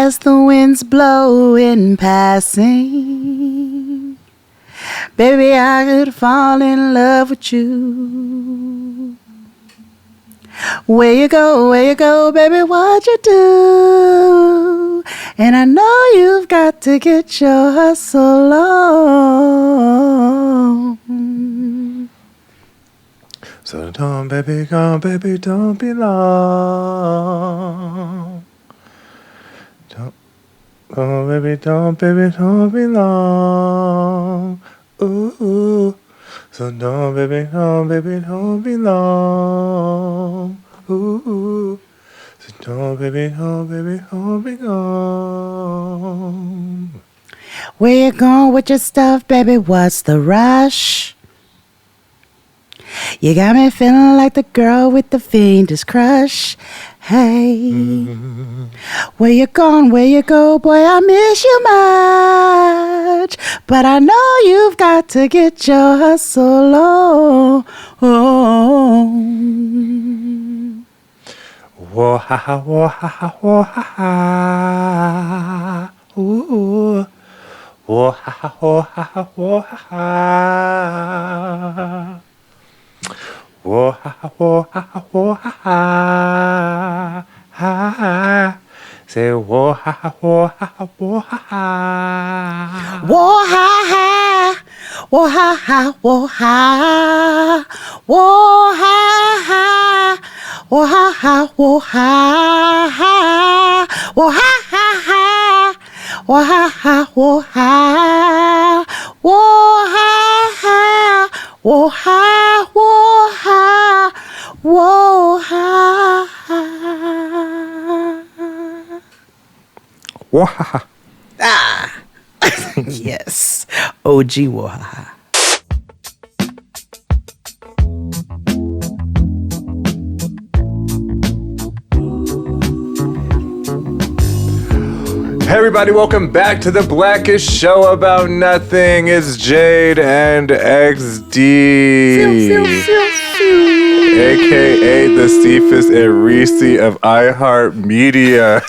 as the winds blow in passing. Baby, I could fall in love with you. Where you go, baby, what you do? And I know you've got to get your hustle on. So don't, baby, don't be long. Oh, baby, don't be long. Ooh. So don't, baby, don't be long. Ooh. So don't, baby, don't be long. Where you going with your stuff, baby? What's the rush? You got me feeling like the girl with the fiendish crush. Hey, where you go, boy, I miss you much. But I know you've got to get your hustle on. Whoa, ha, ha, whoa, ha, ha, whoa, ha, ha. Ooh. Whoa, ha, ha, whoa, ha, ha, whoa, ha, ha. Whoa, ha, ha, whoa, ha, ha, whoa, ha, ha, ha. Say, whoa, ha, ha, whoa, ha, ha, whoa, ha, ha. Whoa, ha, ha. Whoa, ha, ha, whoa, ha. Whoa, ha, ha. Whoa, ha, ha, whoa, ha, ha. Whoa, ha, ha, ha. Whoa, ha, ha, whoa, ha. Whoa, ha, ha. Whoa, ha, whoa, ha. Whoa, ha, ha. Whoa, ha, ha. Ah. Yes. OG Wahaha. Hey everybody, welcome back to the Blackish Show About Nothing. It's Jade and XD, aka the Cephas and Reese of iHeartMedia.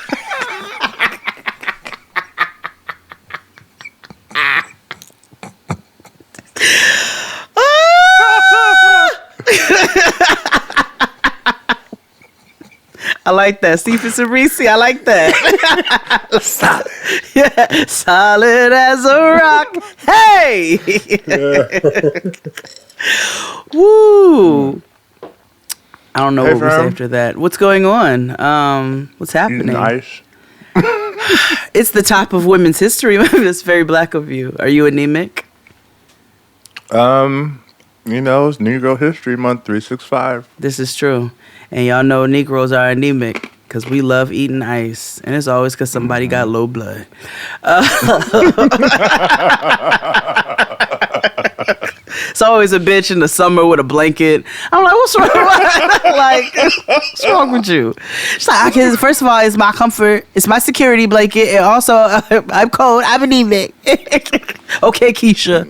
I like that. Cephas and Reese, I like that. Solid. Yeah, solid as a rock. Hey! Woo! I don't know what was after that. What's going on? What's happening? Nice. It's the top of Women's History Month. It's very black of you. Are you anemic? You know, it's Negro History Month 365. This is true. And y'all know Negroes are anemic because we love eating ice. And it's always because somebody got low blood. It's always a bitch in the summer with a blanket. I'm like, what's wrong? Like, what's wrong with you? She's like, okay, first of all, it's my comfort. It's my security blanket. And also, I'm cold. I'm anemic. Okay, Keisha.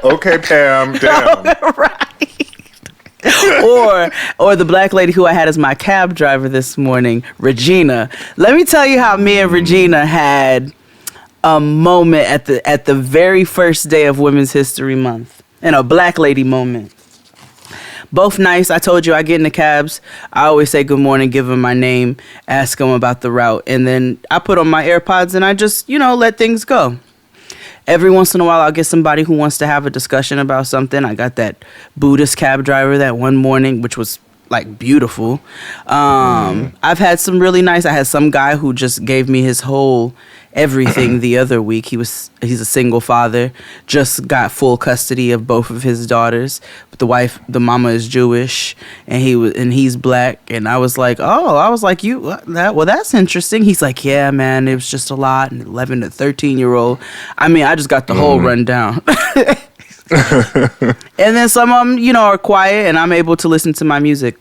Okay, Pam. Damn. Right. or the black lady who I had as my cab driver this morning, Regina. Let me tell you how me and Regina had a moment at the very first day of Women's History Month, and a black lady moment. Both nice. I told you I get in the cabs. I always say good morning, give them my name, ask them about the route, and then I put on my AirPods and I just, let things go. Every once in a while, I'll get somebody who wants to have a discussion about something. I got that Buddhist cab driver that one morning, which was like beautiful. I've had some really nice. I had some guy who just gave me his whole everything the other week. He's a single father, just got full custody of both of his daughters. But the mama is Jewish, and he's black. And I was like, that's interesting. He's like, yeah, man, it was just a lot. And 11 to 13-year-old. I mean, I just got the whole rundown. And then some of them, are quiet, and I'm able to listen to my music.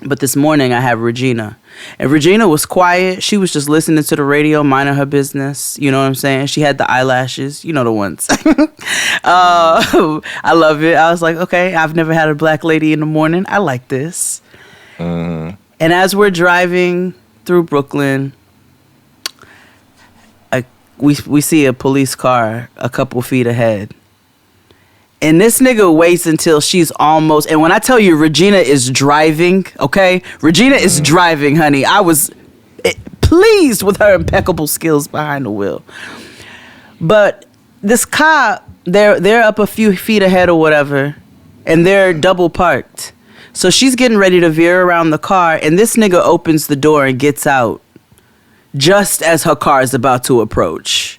But this morning I had Regina. And Regina was quiet. She was just listening to the radio, minding her business. You know what I'm saying? She had the eyelashes. You know the ones. I love it. I was like, okay, I've never had a black lady in the morning. I like this. And as we're driving through Brooklyn. We see a police car a couple feet ahead. And this nigga waits until she's almost... And when I tell you Regina is driving, okay? Regina is driving, honey. I was pleased with her impeccable skills behind the wheel. But this cop, they're up a few feet ahead or whatever, and they're double parked. So she's getting ready to veer around the car, and this nigga opens the door and gets out just as her car is about to approach.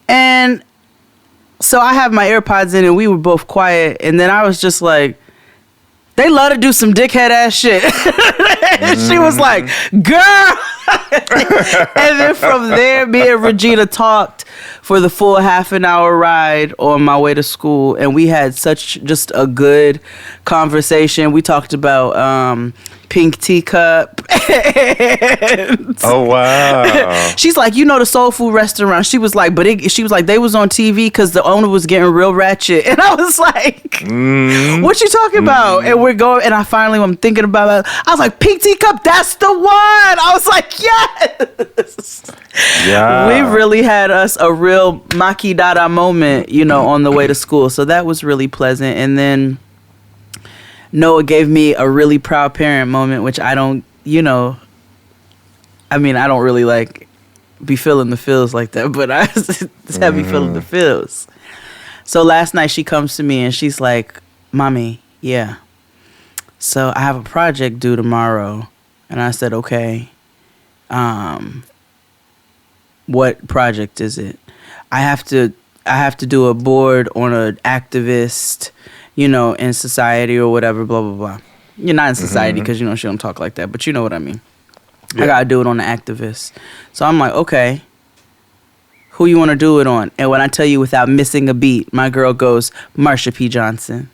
And so I have my AirPods in, and we were both quiet, and then I was just like, they love to do some dickhead ass shit. And she was like, girl. And then from there, me and Regina talked for the full half an hour ride on my way to school. And we had such just a good conversation. We talked about Pink Teacup. Oh, wow. She's like, you know, the soul food restaurant. She was like, she was like, they was on TV because the owner was getting real ratchet. And I was like, what you talking about? And we're going, and I'm thinking about it. I was like, Pink Teacup, that's the one. I was like, yes. Yeah. We really had us a real Maki Dada moment, you know, on the way to school. So that was really pleasant. And then Noah gave me a really proud parent moment, which I don't, you know, I mean, I don't really like be feeling the feels like that, but I just have me feeling the feels. So last night she comes to me and she's like, Mommy, yeah. So I have a project due tomorrow. And I said, okay. What project is it? I have to do a board on an activist, you know, in society or whatever, blah, blah, blah. You're not in society because, you know, she don't talk like that, but you know what I mean. Yeah. I got to do it on the activist. So I'm like, okay, who you want to do it on? And when I tell you without missing a beat, my girl goes, Marsha P. Johnson.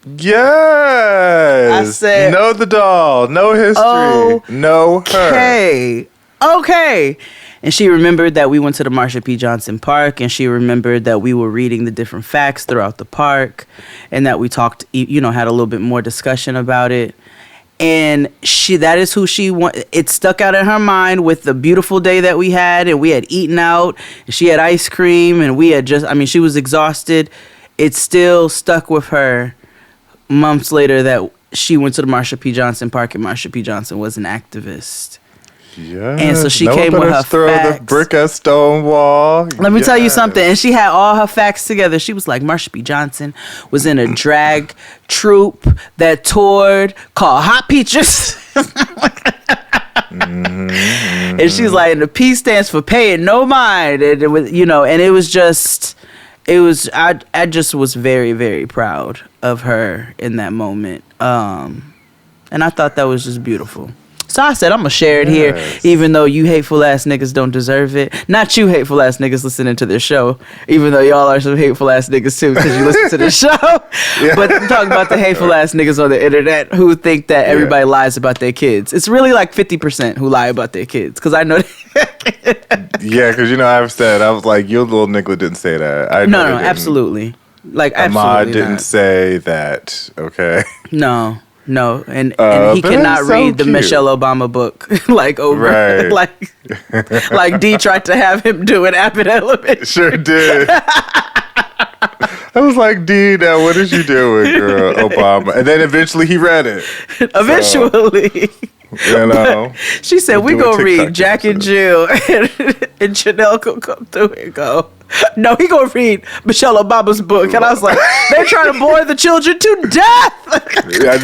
Yes. I said, know the doll, know history, know her. Okay. And she remembered that we went to the Marsha P. Johnson Park, and she remembered that we were reading the different facts throughout the park, and that we talked, you know, had a little bit more discussion about it. And that is who she wanted. It stuck out in her mind with the beautiful day that we had, and we had eaten out, and she had ice cream, and we had she was exhausted. It still stuck with her months later that she went to the Marsha P. Johnson Park, and Marsha P. Johnson was an activist. Yes. And so she came with her throw facts. The brick at Stonewall. Let me tell you something. And she had all her facts together. She was like, Marsha P. Johnson was in a drag troupe that toured called Hot Peaches. And she's like, and the P stands for paying no mind. And it was, you know, and it was just, I just was very, very proud of her in that moment. And I thought that was just beautiful. So I said, I'm going to share it here, even though you hateful ass niggas don't deserve it. Not you hateful ass niggas listening to this show, even though y'all are some hateful ass niggas too, because you listen to this show. Yeah. But I'm talking about the hateful ass niggas on the internet who think that everybody lies about their kids. It's really like 50% who lie about their kids, because I know yeah, because, you know, I've said, I was like, your little nigga didn't say that. No, absolutely. Like, absolutely Ahmad didn't say that, okay? No, and he cannot read the Michelle Obama book like over, right. like D tried to have him do it Abbott Elementary. Sure did. I was like, D, now what is you doing, girl, Obama? And then eventually he read it. Eventually. You know, she said, we gonna read Jack and Jill, and Janelle gonna come through and go, no, he gonna read Michelle Obama's book. And I was like, they're trying to bore the children to death. Yeah, I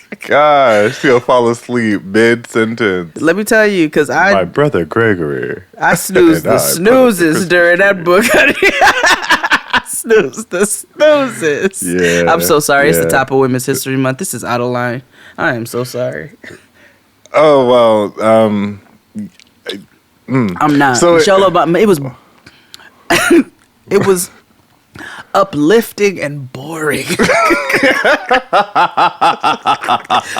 know. Gosh, he'll fall asleep mid-sentence. Let me tell you, because my brother Gregory, I snoozed the snoozes during that book, honey. I snoozed the snoozes. Yeah, I'm so sorry. It's the top of Women's History Month. This is out of line. I am so sorry. Oh, well, I'm not. So Michelle Obama, it was uplifting and boring.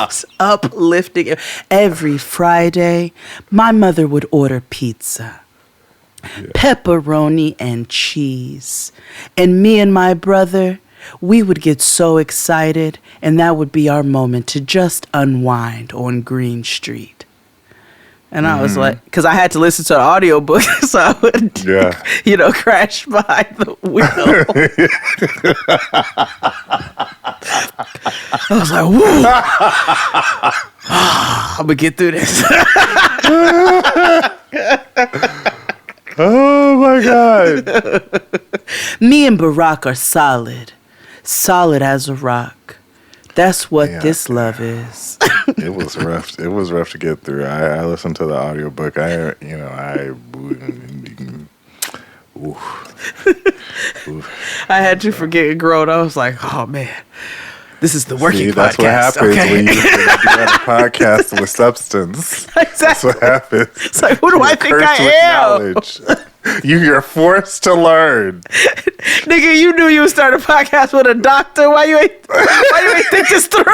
It's uplifting. Every Friday, my mother would order pizza. Pepperoni and cheese. And me and my brother we would get so excited, and that would be our moment to just unwind on Green Street. And I was like, because I had to listen to the audiobook, so I would, crash behind the wheel. I was like, woo! I'm going to get through this. Oh, my God. Me and Barack are solid as a rock. That's what this love is. It was rough. It was rough to get through. I listened to the audiobook. I had to forget and grow. I was like, oh man, this is the working that's podcast. What happens when you do a podcast with substance. Exactly. That's what happens. It's like, who do I think I am? You're forced to learn. Nigga, you knew you would start a podcast with a doctor. Why you ain't think this through?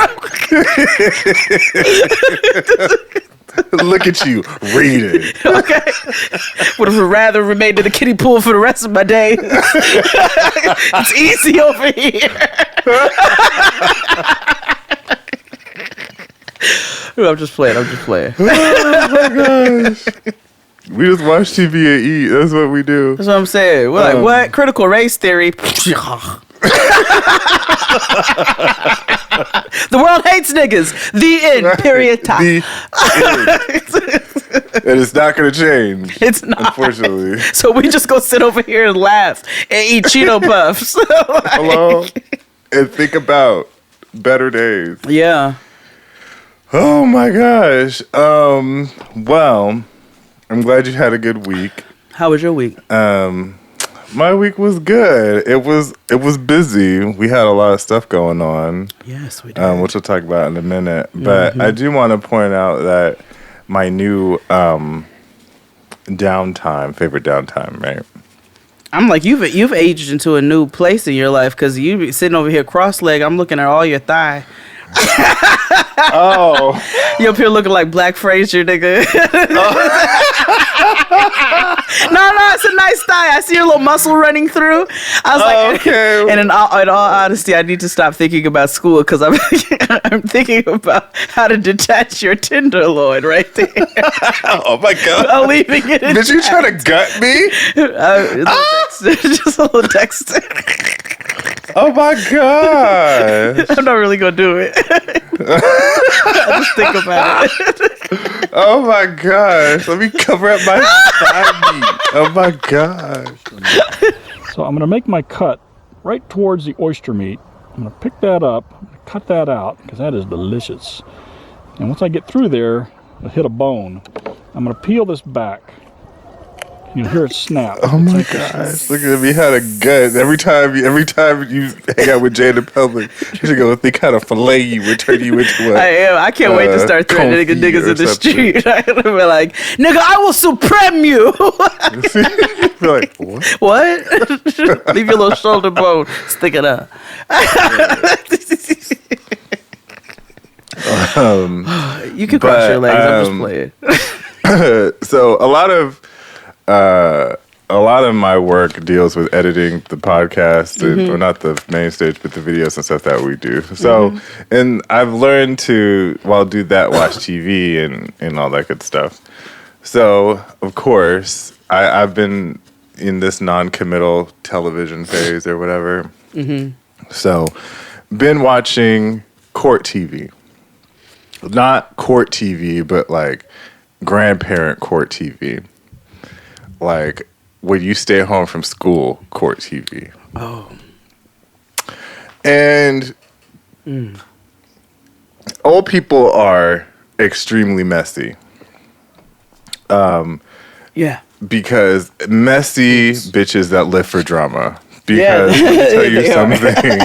Look at you reading. Okay. Would have rather remained in the kiddie pool for the rest of my day. It's easy over here. I'm just playing. Oh my gosh. We just watch TV and eat. That's what we do. That's what I'm saying. We're like, what? Critical race theory. The world hates niggas. The end. Period. Time. The end. And it's not going to change. It's not. Unfortunately. So we just go sit over here and laugh and eat Cheeto Puffs. Hello? And think about better days. Yeah. Oh my gosh. Well, I'm glad you had a good week. How was your week? My week was good. It was busy. We had a lot of stuff going on. Yes, we did. Which we'll talk about in a minute. But I do want to point out that my new favorite downtime, right? I'm like, you've aged into a new place in your life because you be sitting over here cross-legged. I'm looking at all your thigh. Oh. You up here looking like Black Fraser, nigga. No, it's a nice thigh. I see your little muscle running through. I was like, okay. And in all honesty, I need to stop thinking about school because I'm thinking about how to detach your tenderloin right there. Oh my God. I'm leaving it in. Did you try to gut me? Just a little text. Oh my God. I'm not really going to do it. I'll just think about it. Oh my gosh. Let me cover up my thigh meat. Oh my gosh. So I'm going to make my cut right towards the oyster meat. I'm going to pick that up, I'm going to cut that out because that is delicious. And once I get through there, it'll hit a bone. I'm going to peel this back. You'll hear it snap. Oh my gosh. Look at me, had a gut. Every time you hang out with Jada in public, you should go think how to fillet you and turn you into a I am. I can't wait to start threatening niggas in the street. I'm gonna be like, nigga, I will supreme you. Be like, what? What? Leave your little shoulder bone sticking up. You can cross your legs. I'm just playing. So a lot of my work deals with editing the podcast, or not the main stage, but the videos and stuff that we do. So, and I've learned to, do that, watch TV and all that good stuff. So, of course, I've been in this non-committal television phase or whatever. So, been watching court TV. Not court TV, but like grandparent court TV. Like when you stay home from school, court TV. Oh. And old people are extremely messy. Yeah. Because messy bitches that live for drama. Because let me tell you something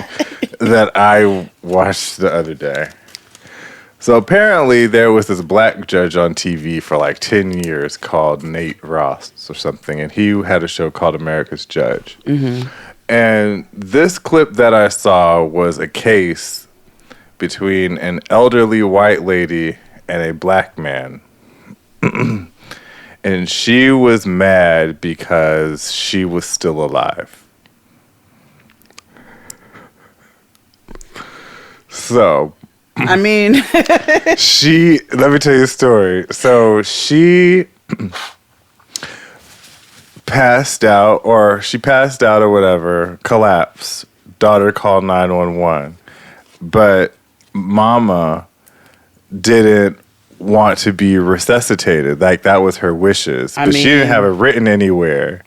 that I watched the other day. So apparently there was this black judge on TV for like 10 years called Nate Ross or something, and he had a show called America's Judge. And this clip that I saw was a case between an elderly white lady and a black man. And she was mad because she was still alive. So I mean, let me tell you a story. So she passed out or whatever, collapsed. Daughter called 911. But mama didn't want to be resuscitated. Like, that was her wishes. But she didn't have it written anywhere.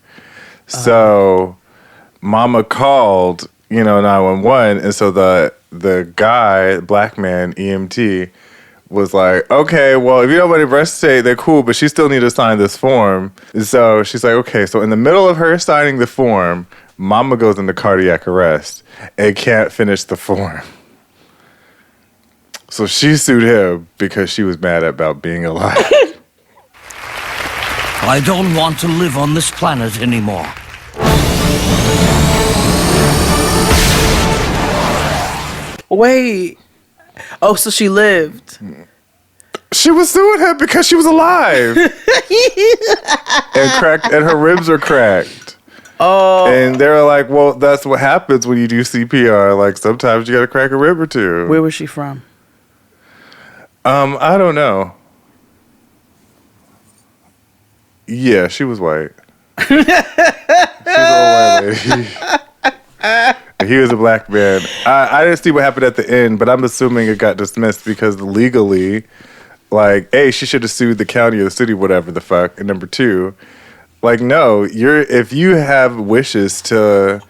So mama called, 911. And so the guy, black man, EMT, was like, okay, well, if you don't want to resuscitate, they're cool, but she still need to sign this form. So she's like, okay. So in the middle of her signing the form, mama goes into cardiac arrest and can't finish the form. So she sued him because she was mad about being alive. I don't want to live on this planet anymore. wait. Oh, so she lived. She was suing him because she was alive. and her ribs are cracked. Oh. And they're like, well, that's what happens when you do CPR. Like, sometimes you gotta crack a rib or two. Where was she from? I don't know. Yeah, she was white. She was a white lady. He was a black man. I didn't see what happened at the end, but I'm assuming it got dismissed because legally, like, A, she should have sued the county or the city, whatever the fuck. And number two, like, no, if you have wishes to,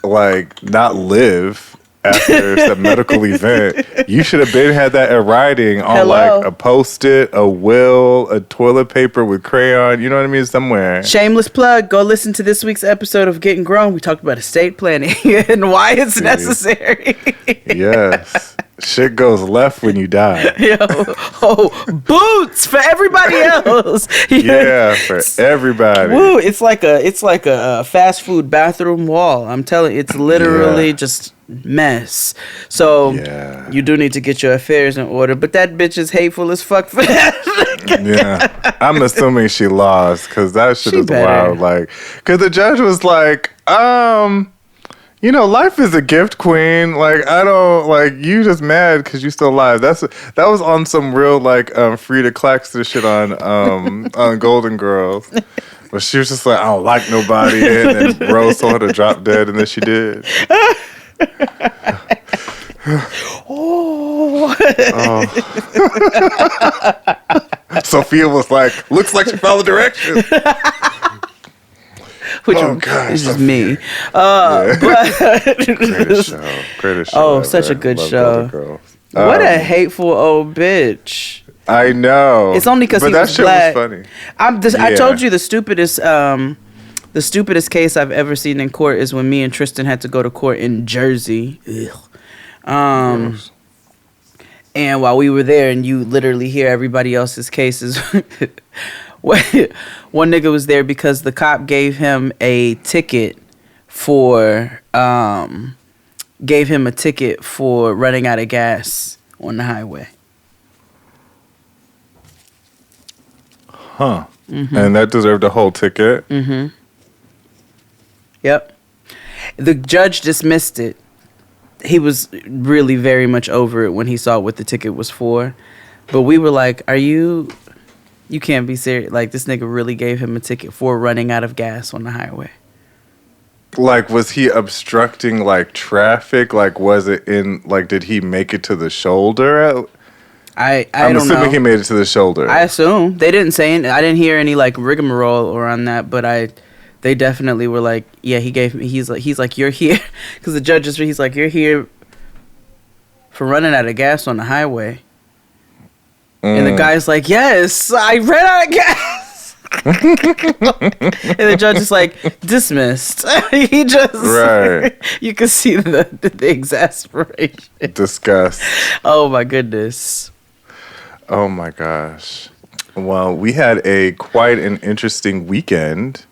like, not live after some medical event, you should have had that in writing on like a Post-it, a will, a toilet paper with crayon. You know what I mean? Somewhere. Shameless plug. Go listen to this week's episode of Getting Grown. We talked about estate planning and why it's necessary. Yes. Shit goes left when you die. Yo, boots for everybody else. Yeah, for everybody. Woo! It's like a fast food bathroom wall. I'm telling you, it's literally just mess. So you do need to get your affairs in order. But that bitch is hateful as fuck for that. Yeah, I'm assuming she lost because that shit is wild. Like, because the judge was like, life is a gift, queen. Like, I don't, like, you just mad because you still alive. That was on some real, like, Frida Claxton shit on Golden Girls. But she was just like, I don't like nobody. And then Rose told her to drop dead, and then she did. Sophia was like, looks like she followed directions. Which is just me. But Greatest show. Oh, ever. such a good Love show. What a hateful old bitch. I know. It's only because he was black. Was funny. I told you the stupidest case I've ever seen in court is when me and Tristan had to go to court in Jersey. And while we were there, and you literally hear everybody else's cases. One nigga was there because the cop gave him a ticket for running out of gas on the highway. Huh. Mm-hmm. And that deserved a whole ticket? Mm-hmm. Yep. The judge dismissed it. He was really very much over it when he saw what the ticket was for. But we were like, you can't be serious. Like, this nigga really gave him a ticket for running out of gas on the highway. Like, was he obstructing, like, traffic? Like, was it did he make it to the shoulder? I'm assuming know. He made it to the shoulder. I assume. They didn't say I didn't hear any, like, rigmarole around that, but they definitely were like, yeah, he's like, you're here. Because the judge he's like, you're here for running out of gas on the highway. And the guy's like, yes, I ran out of gas. And the judge is like, dismissed. He just, right. You can see the exasperation. Disgust. Oh, my goodness. Oh, my gosh. Well, we had quite an interesting weekend.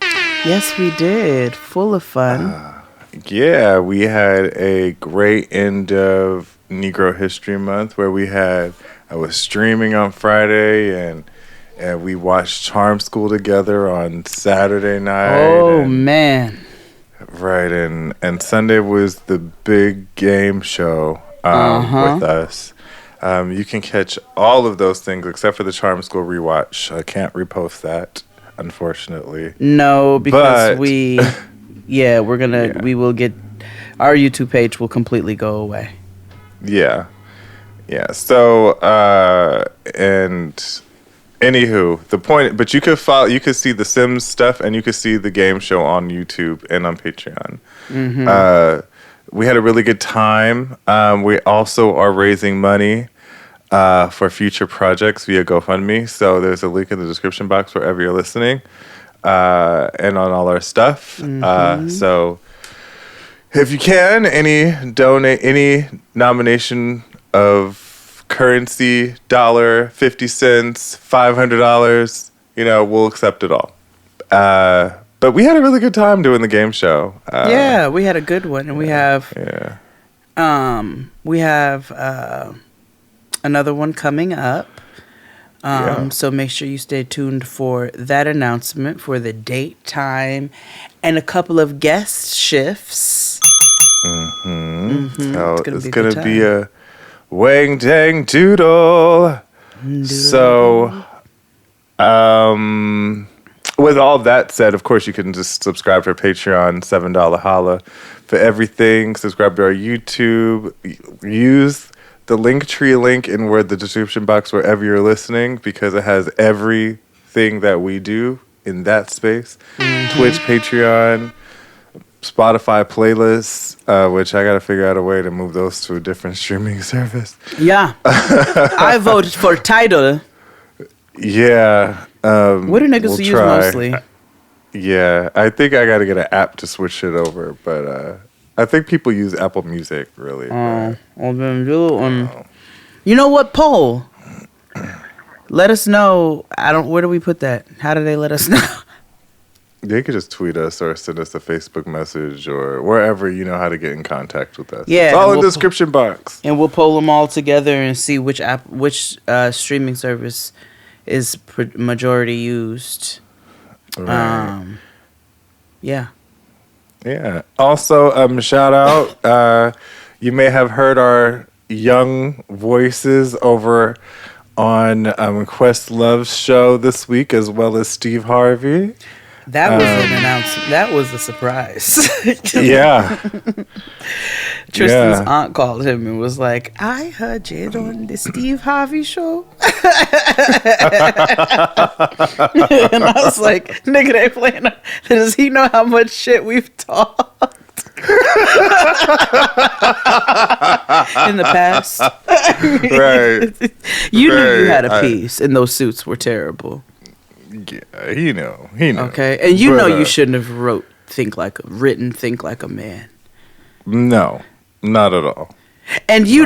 Yes, we did. Full of fun. Yeah, we had a great end of Negro History Month where I was streaming on Friday and we watched Charm School together on Saturday night. Oh, man. Right, and Sunday was the big game show. with us. You can catch all of those things except for the Charm School rewatch. I can't repost that, unfortunately. No, because we will get, our YouTube page will completely go away. Yeah. So, and anywho, the point, but you could see the Sims stuff and you could see the game show on YouTube and on Patreon. We had a really good time. We also are raising money for future projects via GoFundMe. So there's a link in the description box wherever you're listening, and on all our stuff. So if you can, any nomination of currency, $, 50 cents, $500, we'll accept it all. But we had a really good time doing the game show. Yeah, we had a good one, and we have another one coming up. So make sure you stay tuned for that announcement, for the date, time, and a couple of guest shifts. So it's gonna be a wang dang doodle. So, with all that said, of course, you can just subscribe to our Patreon, $7 holla for everything. Subscribe to our YouTube. Use the Linktree link in the description box wherever you're listening, because it has everything that we do in that space. Twitch, Patreon, Spotify playlists, which I got to figure out a way to move those to a different streaming service. Yeah. I voted for Tidal. Yeah. What do niggas use mostly? Yeah, I think I got to get an app to switch it over, but I think people use Apple Music, really. Well, then you know what, poll? Let us know. Where do we put that? How do they let us know? They could just tweet us or send us a Facebook message or wherever you know how to get in contact with us. Yeah, it's all in the description box. And we'll poll them all together and see which streaming service is majority used. Right. Yeah. Also, shout out. You may have heard our young voices over on Questlove's show this week, as well as Steve Harvey. That was an announcement. That was a surprise. Yeah. Tristan's aunt called him and was like, I heard Jade on the Steve Harvey show. And I was like, nigga, they playing. Does he know how much shit we've talked in the past? Right. You knew you had a piece, and those suits were terrible. Yeah, he know. Okay, and you know you shouldn't have written Think Like a Man. No, not at all. And you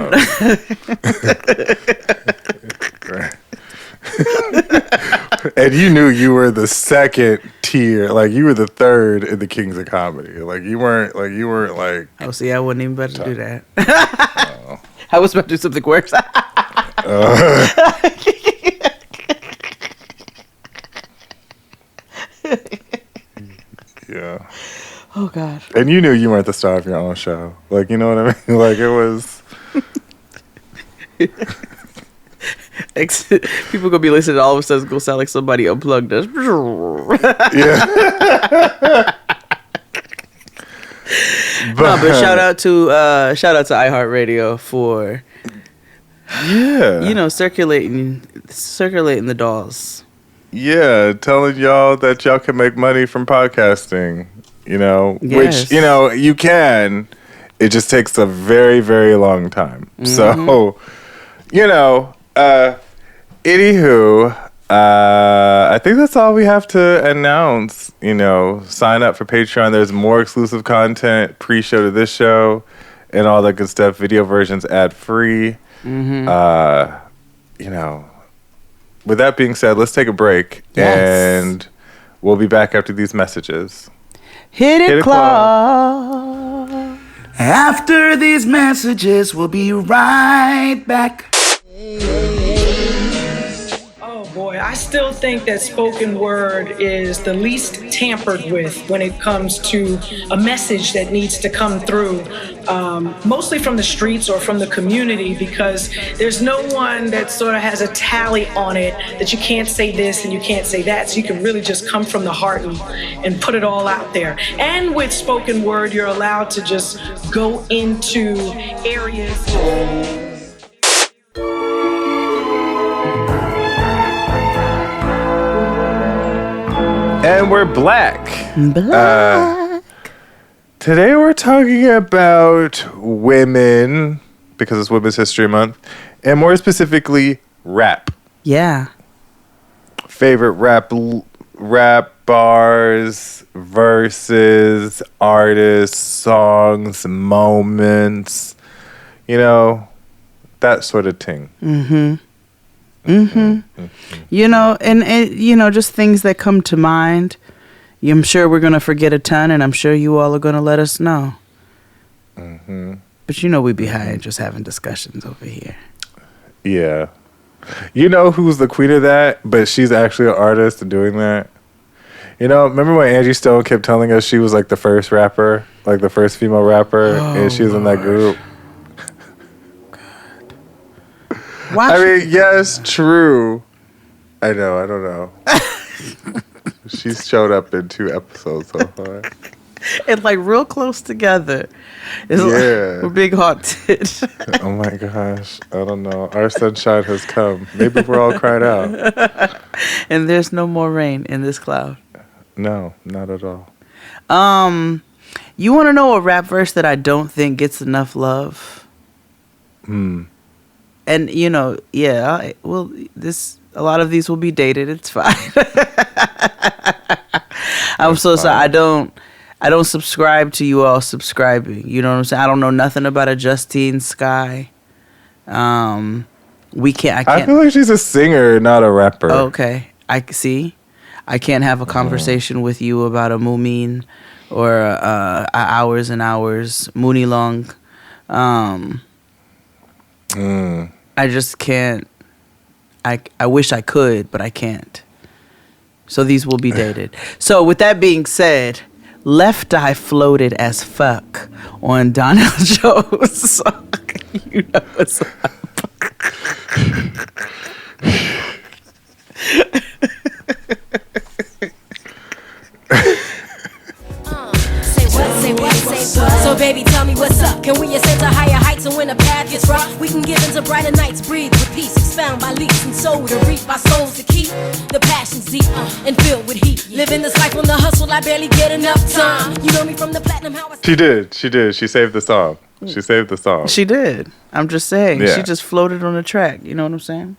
and you knew you were the second tier, like you were the third in the Kings of Comedy. Like you weren't like. Oh, see, I wasn't even about to do that. I was about to do something worse. Yeah. Oh God. And you knew you weren't the star of your own show. Like, you know what I mean? Like, it was. People gonna be listening. All of a sudden, it's gonna sound like somebody unplugged us. Yeah. but shout out to iHeartRadio for circulating the dolls. Yeah, telling y'all that y'all can make money from podcasting, which, you can. It just takes a very, very long time. Mm-hmm. So, anywho, I think that's all we have to announce. Sign up for Patreon. There's more exclusive content, pre-show to this show, and all that good stuff. Video versions ad-free. Mm-hmm. With that being said, let's take a break, and we'll be back after these messages. Hit it, Claude. After these messages, we'll be right back. Oh boy, I still think that spoken word is the least tampered with when it comes to a message that needs to come through, mostly from the streets or from the community, because there's no one that sort of has a tally on it that you can't say this and you can't say that. So you can really just come from the heart and put it all out there. And with spoken word, you're allowed to just go into areas. And we're black. Black. Today we're talking about women, because it's Women's History Month, and more specifically, rap. Yeah. Favorite rap bars, verses, artists, songs, moments, you know, that sort of thing. You know, and you know, just things that come to mind. I'm sure we're going to forget a ton, and I'm sure you all are going to let us know. But you know we be high and just having discussions over here. Yeah. You know who's the queen of that, but she's actually an artist doing that? You know, remember when Angie Stone kept telling us she was like the first rapper, like the first female rapper, and she was in that group? I mean, yes, true. I know, I don't know. She's showed up in 2 episodes so far. And like real close together. It's Yeah. like we're big haunted. Oh my gosh. I don't know. Our sunshine has come. Maybe we're all cried out. And there's no more rain in this cloud. No, not at all. You want to know a rap verse that I don't think gets enough love? And you know, yeah, well, a lot of these will be dated. It's fine. I'm so sorry. I don't subscribe to you all subscribing. You know what I'm saying? I don't know nothing about a Justine Skye. I can't. I feel like she's a singer, not a rapper. Okay, I see. I can't have a conversation with you about a Moomin or Hours and Hours, Mooney Long. I just can't. I wish I could, but I can't. So these will be dated. So with that being said, Left Eye floated as fuck on Donnell Jones. You know what's up. So baby, tell me what's up. Can we ascend to higher heights and when the path gets rough, we can give into brighter nights, breathe with peace, expound by leaps and soul to reap our souls to keep the passions deep and filled with heat. Living this life on the hustle, I barely get enough time. You know me from the platinum, how I She did. She saved the song. She did. I'm just saying. Yeah. She just floated on the track. You know what I'm saying?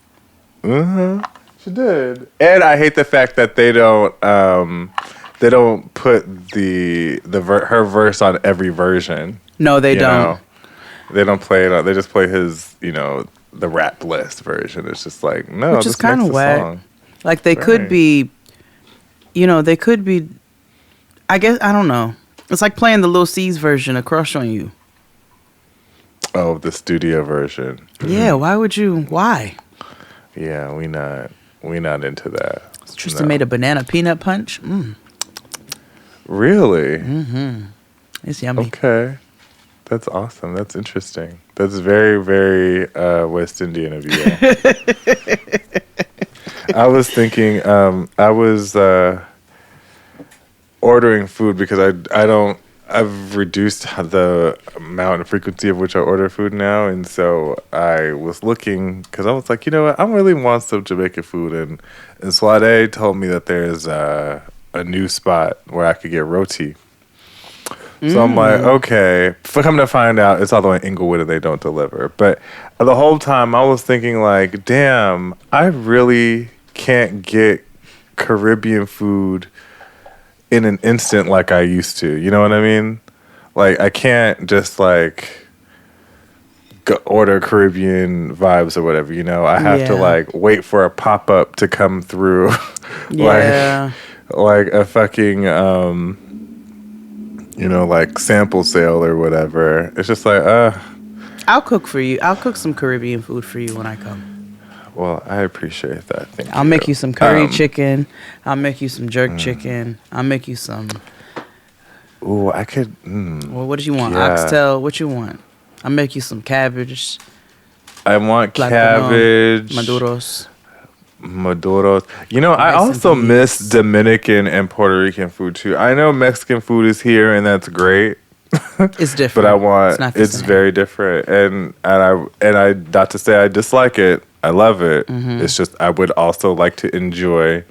She did. And I hate the fact that they don't put her verse on every version. No, they don't. Know? They don't play it on. They just play his, the rap list version. It's just like, no, which is kind of whack. Song. Like they could be, they could be. I guess I don't know. It's like playing the Lil C's version of "Crush on You." Oh, the studio version. Yeah, why would you? Why? Yeah, we not into that. Tristan made a banana peanut punch. Really? It's yummy. Okay. That's awesome. That's interesting. That's very, very West Indian of you. I was thinking, I was ordering food because I've reduced the amount and frequency of which I order food now. And so I was looking, because I was like, you know what? I really want some Jamaican food. And Swade told me that there's a new spot where I could get roti. So I'm like, okay. Come to find out, it's all the way in Inglewood and they don't deliver. But the whole time I was thinking like, damn, I really can't get Caribbean food in an instant like I used to. You know what I mean? Like I can't just like order Caribbean vibes or whatever, I have to like wait for a pop-up to come through. like a fucking like sample sale or whatever. It's just like, I'll cook for you. I'll cook some Caribbean food for you when I come. Well, I appreciate that. Thank I'll you. make you some curry chicken. I'll make you some jerk chicken. I'll make you some. Ooh, I could. Well, what do you want? Yeah. Oxtail? What you want? I'll make you some cabbage. I want Plátano, cabbage. Maduros. Maduros. You know, I Rice and also miss peas. Dominican and Puerto Rican food too. I know Mexican food is here and that's great. It's different. But I want not the it's same. very different, and I not to say I dislike it. I love it. Mm-hmm. It's just I would also like to enjoy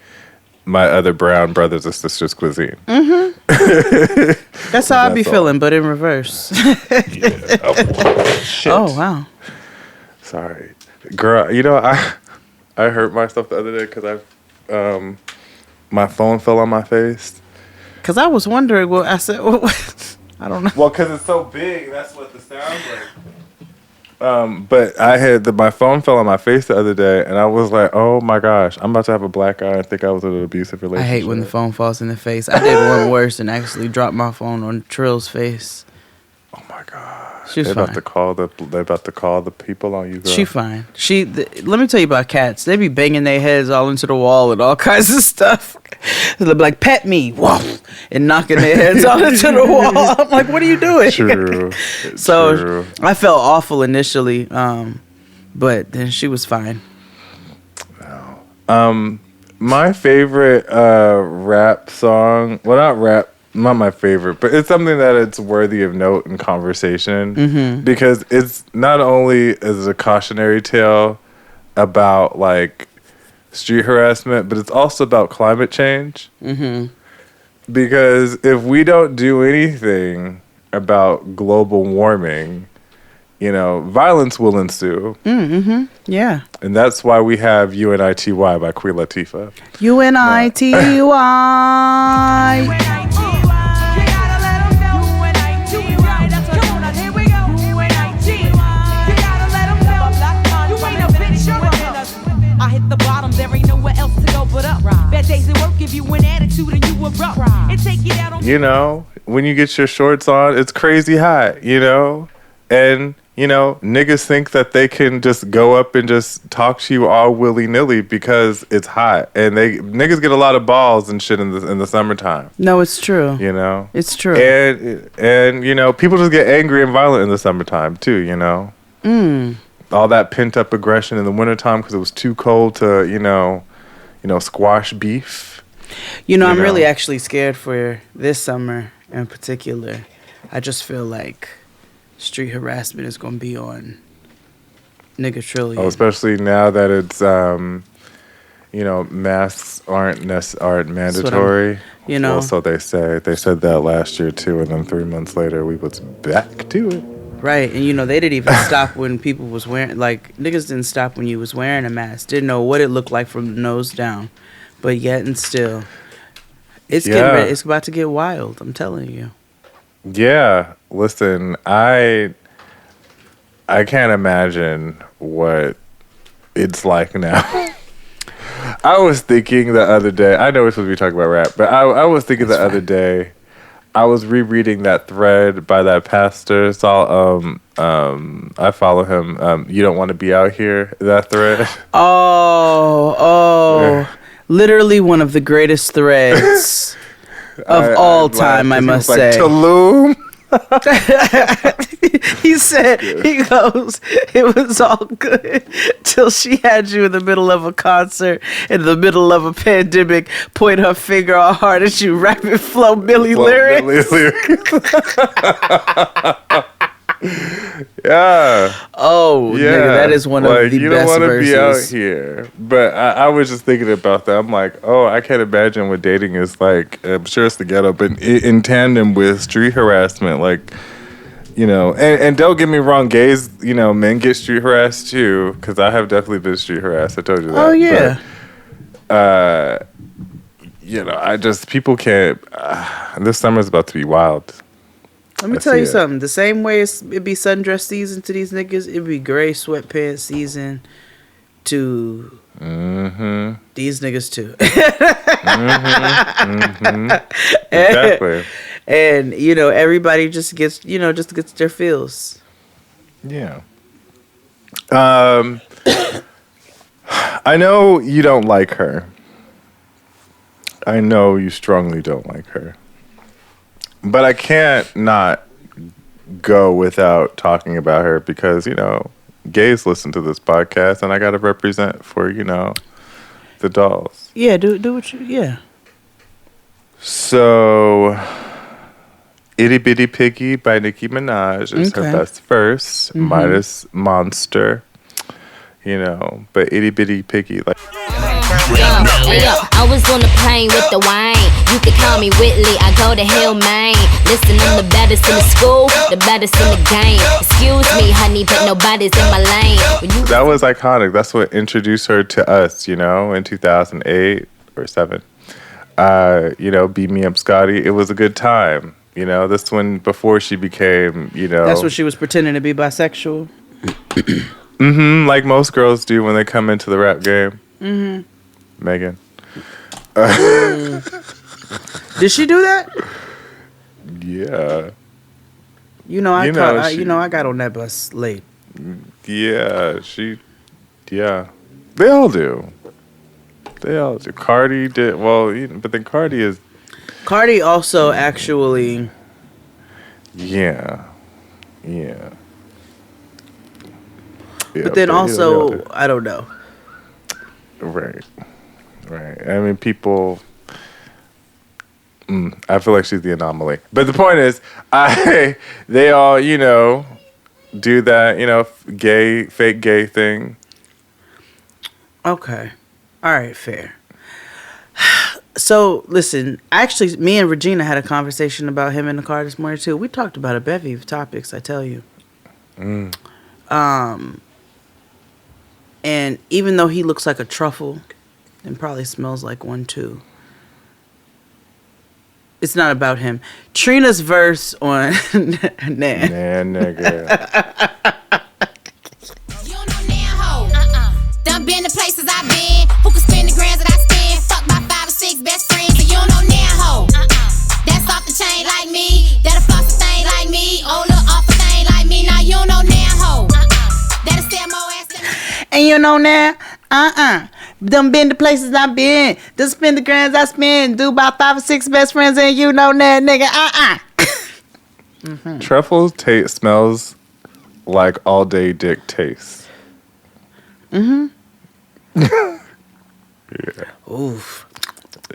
my other brown brothers and sisters' cuisine. That's how I be That's all. feeling, but in reverse. Shit. Oh wow. Sorry, girl. You know I hurt myself the other day because my phone fell on my face. Because I was wondering what I said. I don't know. Well, because it's so big, that's what the sound's like. But I had my phone fell on my face the other day, and I was like, "Oh my gosh, I'm about to have a black eye and think I was in an abusive I relationship." hate when the phone falls in the face. I did one worse and actually dropped my phone on Trill's face. Oh my god, She was they're fine. about to call the people on you. Girl. She fine. Let me tell you about cats. They be banging their heads all into the wall and all kinds of stuff. They'll be like, "Pet me," whoa, and knocking their heads all into the wall. I'm like, "What are you doing?" True. So True. I felt awful initially, but then she was fine. My favorite rap song. Well, not rap. Not my favorite, but it's something that it's worthy of note and conversation because it's not only as a cautionary tale about like street harassment, but it's also about climate change. Because if we don't do anything about global warming, you know, violence will ensue. Yeah. And that's why we have UNITY by Queen Latifah. UNITY. I hit the bottom, there ain't nowhere else to go but up. Bad days at work give you an attitude and you erupt. And take it out on You know, when you get your shorts on, it's crazy hot, you know? And, you know, niggas think that they can just go up and just talk to you all willy-nilly because it's hot. And niggas get a lot of balls and shit in the summertime, No, it's true. you know? It's true. And you know, people just get angry and violent in the summertime too, you know? All that pent-up aggression in the wintertime because it was too cold to, you know, squash beef. You know, you I'm really know. actually scared for this summer in particular. I just feel like street harassment is going to be on nigga trillion. Oh, especially now that it's, you know, masks aren't mandatory. you know. Well, so they say. They said that last year too, and then 3 months later we was back to it. Right, and you know, they didn't even stop when people was wearing, like, niggas didn't stop when you was wearing a mask. Didn't know what it looked like from the nose down. But yet and still, it's getting ready. It's about to get wild, I'm telling you. Yeah, listen, I can't imagine what it's like now. I was thinking the other day, I know we're supposed to be talking about rap, but I was thinking the other day, I was rereading that thread by that pastor. I follow him. You don't want to be out here. That thread. Oh, literally one of the greatest threads of all time, I must say. Tulum. He said, he goes, it was all good till she had you in the middle of a concert, in the middle of a pandemic, point her finger all hard at you, rapid flow Millie lyrics. Yeah. Oh, Yeah. nigga, that is one of the you best don't wanna verses. be out here. But I was just thinking about that. I'm like, oh, I can't imagine what dating is like. I'm sure it's the ghetto, but in tandem with street harassment, like, you know, and don't get me wrong, gays, you know, men get street harassed too, because I have definitely been street harassed. I told you that. Oh, yeah. But, you know, people can't. This summer's about to be wild. Let me I tell see you it. something. The same way it'd be sundress season to these niggas, it'd be gray sweatpants season to these niggas too. Exactly. And you know, everybody just gets their feels. Yeah. I know you don't like her. I know you strongly don't like her. But I can't not go without talking about her because, you know, gays listen to this podcast and I got to represent for, you know, the dolls. Yeah, do what you, yeah. So, Itty Bitty Piggy by Nicki Minaj is her best verse, minus Monster. You know, but Itty Bitty Piggy, like. I was on the plane with the wine. You could call me Whitley, I go to Hill, Maine. Listen, I'm the baddest in the school, the baddest in the game. Excuse me, honey, but nobody's in my lane. That was iconic. That's what introduced her to us, you know, in 2008 or 7. You know, Beat Me Up Scotty. It was a good time. You know, this one before she became, you know. That's when she was pretending to be bisexual. Like most girls do when they come into the rap game. Megan. Did she do that? Yeah. You know, I got on that bus late. Yeah, yeah. They all do. Cardi did, but then Cardi also actually. Yeah. But then also, I don't know. Right. I mean, people. I feel like she's the anomaly. But the point is, they all, you know, do that, you know, fake gay thing. Okay. All right, fair. So, listen, actually, me and Regina had a conversation about him in the car this morning, too. We talked about a bevy of topics, I tell you. And even though he looks like a truffle and probably smells like one, too, it's not about him. Trina's verse on Nan. Nan, nigga. You don't know now, ho. Done been to places I've been. Who can spend the grands that I spend? Fuck my 5 or 6 best friends, and you don't know now, ho. That's off the chain like me. That'll floss a thing like me. Oh, look off a thing like me. Now you don't know now, ho. That'll sell more ass than me. And you know now, done been to places I've been. Done spend the grands I spend. Do about 5 or 6 best friends, and you know that nigga, Truffle smells like all day dick tastes. Yeah. Oof.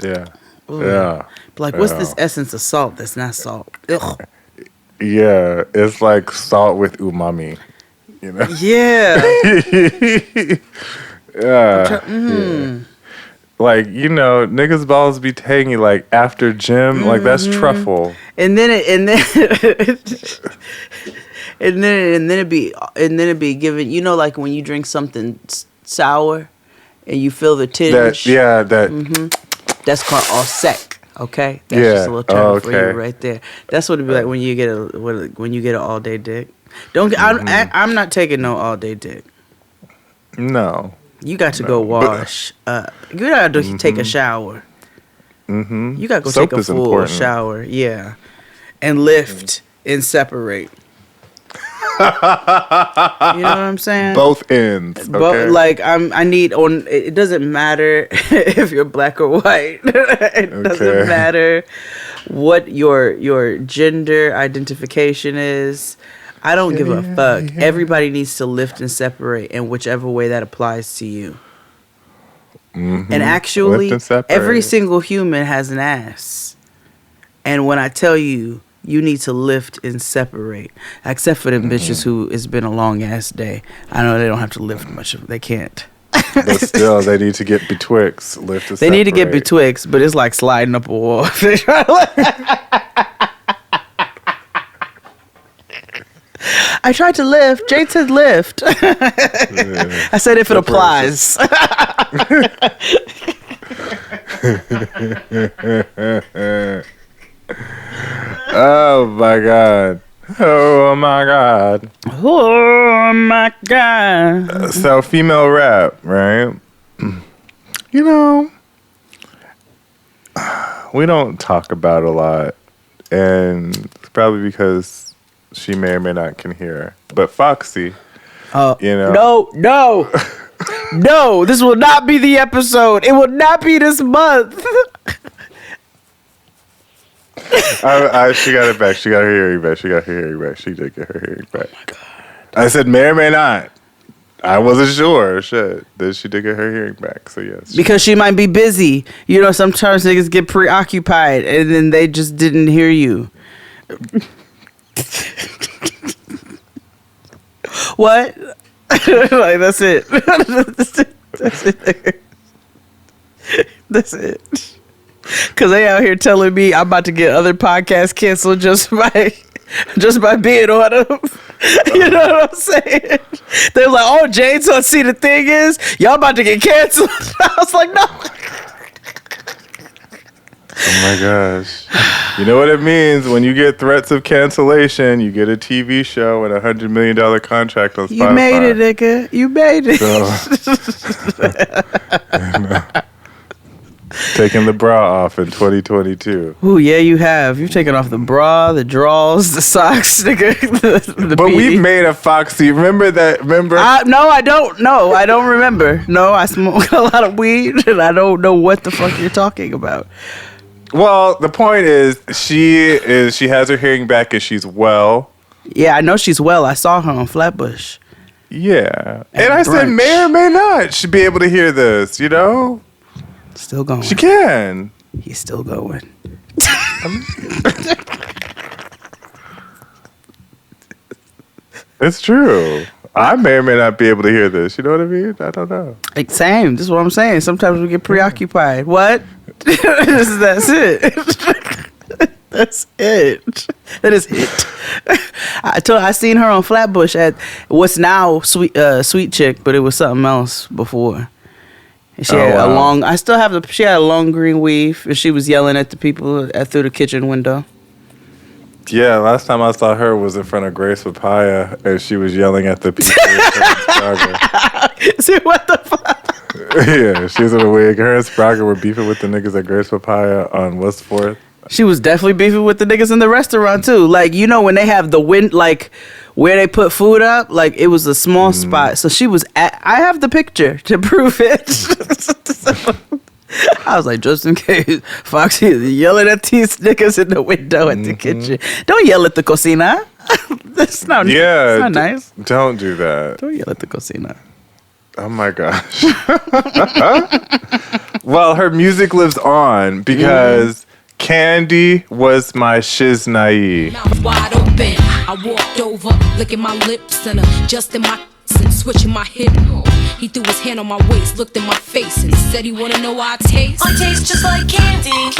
Yeah. Ooh. Yeah. Like, what's this essence of salt that's not salt? Ugh. Yeah, it's like salt with umami. You know? Yeah. Yeah. Like, you know, niggas' balls be tangy like after gym. Like, that's truffle. And then it'd be given, you know, like when you drink something sour and you feel the tinge. That's called all sec. Okay, that's just a little term for you right there. That's what it'd be like when you get an all day dick. I'm not taking no all day dick. No. You got to go wash up. You got to take a shower. You got to go Soap take a full important. shower. Yeah, and lift and separate. You know what I'm saying? Both ends. Okay? But like I need on. It doesn't matter if you're black or white. It doesn't matter what your gender identification is. I don't give a fuck. Yeah. Everybody needs to lift and separate in whichever way that applies to you. And actually, every single human has an ass. And when I tell you, you need to lift and separate. Except for them bitches who it's been a long ass day. I know they don't have to lift much. They can't. But still, they need to get betwixt. Lift and they need to get betwixt, but it's like sliding up a wall. I tried to lift. Jade said lift. I said if it applies. Oh my god. Oh my god. Oh my god. So female rap, right? You know, we don't talk about a lot, and it's probably because she may or may not can hear. But Foxy, you know. No. No, this will not be the episode. It will not be this month. She got it back. She got her hearing back. She did get her hearing back. Oh my God. I said may or may not. I wasn't sure. Shit. Then she did get her hearing back. So yes. Because she might be busy. You know, sometimes niggas get preoccupied and then they just didn't hear you. What? Like, that's it. That's it. Because they out here telling me I'm about to get other podcasts canceled just by being on them. You know what I'm saying? They're like, oh, Jane, so see, the thing is, y'all about to get canceled. I was like, no. Oh my gosh. You know what it means when you get threats of cancellation, you get a TV show and $100 million contract on Spotify. You made it, nigga. You made it. So, taking the bra off in 2022. Ooh, yeah, you have. You've taken off the bra, the drawers, the socks, nigga. the But beanie. we've made a Foxy. Remember that? Remember? No, I don't. No, I don't remember. No, I smoke a lot of weed, and I don't know what the fuck you're talking about. Well, the point is, she has her hearing back and she's well. Yeah, I know she's well. I saw her on Flatbush. Yeah. And I said, brunch. may or may not, she'd be able to hear this, you know? Still going. She can. He's still going. It's true. I may or may not be able to hear this. You know what I mean? I don't know. Like, same. This is what I'm saying. Sometimes we get preoccupied. What? That's it. That's it. That is it. I seen her on Flatbush at what's now Sweet Chick, but it was something else before. And she had a long. I still have the. She had a long green weave, and she was yelling at the people through the kitchen window. Yeah, last time I saw her was in front of Grace Papaya, and she was yelling at the people. See what the fuck? Yeah, she was in a wig. Her and Sprague were beefing with the niggas at Grace Papaya on West 4th. She was definitely beefing with the niggas in the restaurant too. Like, you know, when they have the wind, like where they put food up, like it was a small spot. So she was at. I have the picture to prove it. I was like, just in case, Foxy is yelling at these niggas in the window at the kitchen. Don't yell at the cocina. That's not. Yeah, that's not nice. Don't do that. Don't yell at the cocina. Oh my gosh. Well, her music lives on because Candy was my shiznai. Mouth wide open, I walked over, licking my lips and adjusting my and switching my hip. He threw his hand on my waist, looked in my face and said he wanna know how I taste. I taste just like candy,